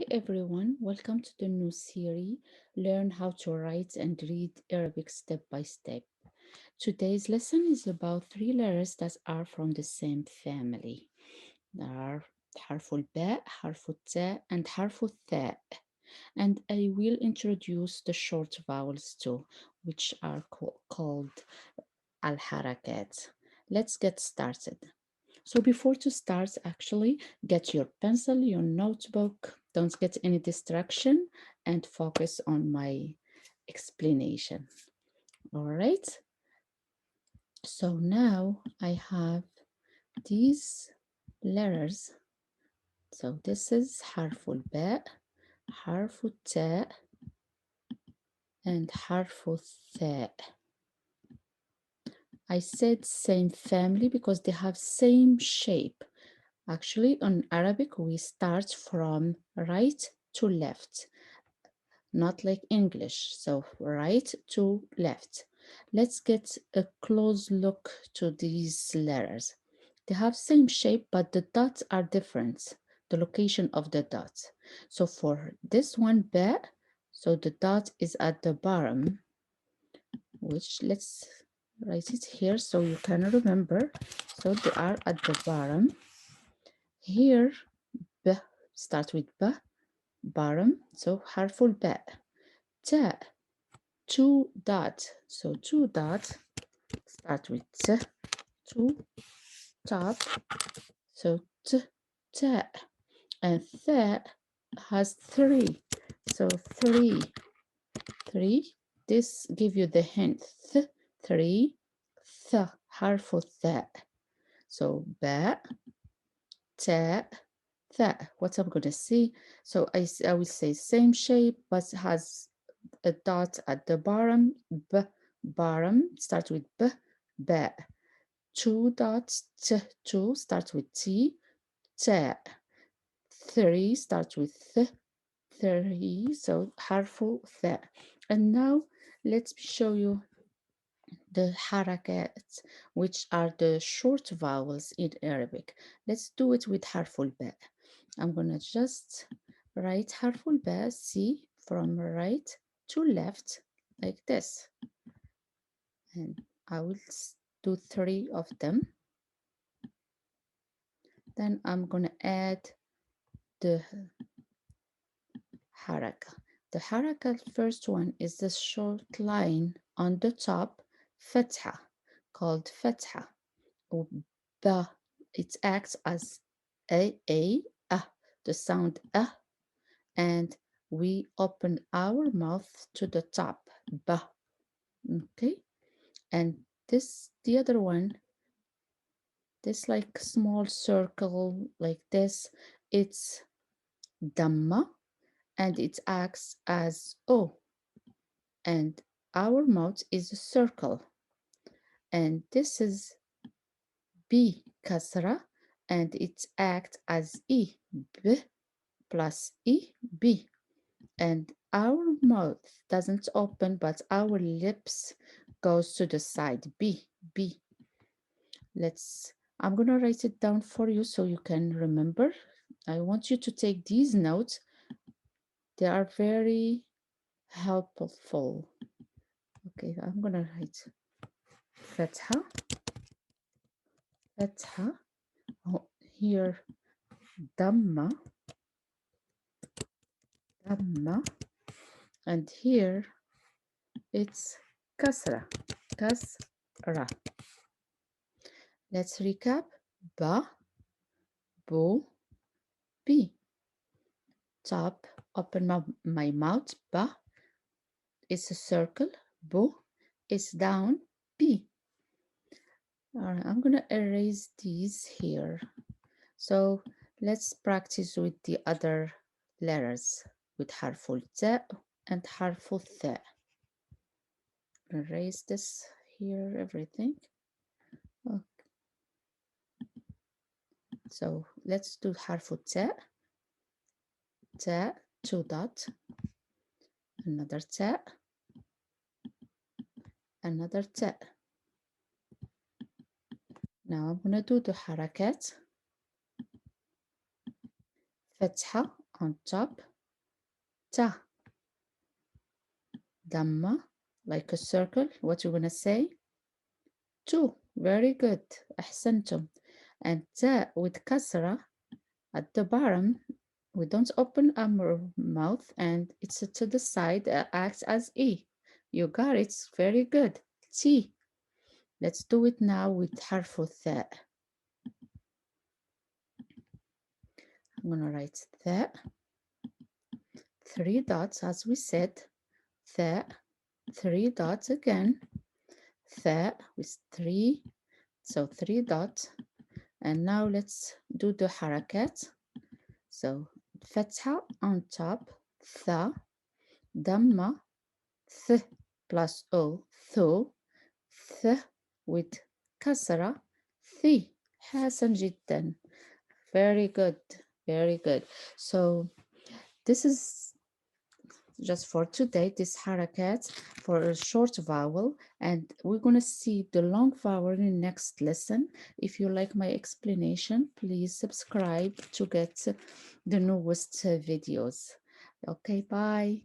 Hey everyone, welcome to the new series Learn how to write and read Arabic step by step. Today's lesson is about three letters that are from the same family. There are حرف الباء, حرف التاء, and حرف الثاء. And I will introduce the short vowels too, which are called Alharakat. Let's get started. So before to start, actually, get your pencil, your notebook, don't get any distraction and focus on my explanation. All right. So now I have these letters. So this is حرف الباء, حرف التاء, and حرف الثاء. I said same family because they have same shape. Actually, on Arabic, we start from right to left, not like English. So right to left. Let's get a close look to these letters. They have same shape, but the dots are different, the location of the dots. So for this one, ba, so the dot is at the bottom, which let's write it here so you can remember. So they are at the bottom. Here, b, start with b, bottom, so حرف الباء. تا, two dot, so two dot, start with t, two, top, so t, ta, and th has three, so three. This give you the hint, three, th, حرف الثاء. So ba, ta, that. What I'm going to see, so I will say same shape but has a dot at the bottom. B, bottom, start with b, ba. Two dots, t, two, start with t, ta. Three, start with th, three, so harfu th. And now let's show you the harakat, which are the short vowels in Arabic. Let's do it with harful ba. I'm gonna just write harful ba, see, from right to left, like this. And I will do three of them. Then I'm gonna add the haraka. The haraka first one is the short line on the top, fatha, called fatha. Ba, it acts as a, the sound a, and we open our mouth to the top, ba, okay? And this, the other one, this like small circle like this, it's damma, and it acts as o, and our mouth is a circle. And this is b, kasra, and it acts as e, b, plus e, b. And our mouth doesn't open, but our lips goes to the side, b, b. I'm gonna write it down for you so you can remember. I want you to take these notes. They are very helpful. Okay, I'm gonna write fatha, fatha, oh, here damma, damma, and here it's kasra, kasra. Let's recap. Ba, bo, B. Top, open my mouth, ba. It's a circle, bo. It's down, B. All right, I'm gonna erase these here. So let's practice with the other letters with harful ta and harful tha. Erase this here, everything. Okay. So let's do harful ta, ta, two dot, another ta, another ta. Now I'm gonna do the harakat. Fatha on top, Ta. Damma, like a circle. What you gonna say? Two. Very good. أحسنتم. And ta with kasra at the bottom. We don't open our mouth and it's to the side, acts as E. You got it. Very good. T. Let's do it now with حرف الثاء. I'm gonna write ثاء. Three dots as we said. ثاء. Three dots again. ثاء with three. So three dots. And now let's do the harakat. So فتحة on top. ثا. Damma. th plus o. Thu. th with كسرة. thi. حسن جدا. Very good. Very good. So this is just for today, this harakat for a short vowel, and we're going to see the long vowel in next lesson. If you like my explanation, please subscribe to get the newest videos. Okay, bye.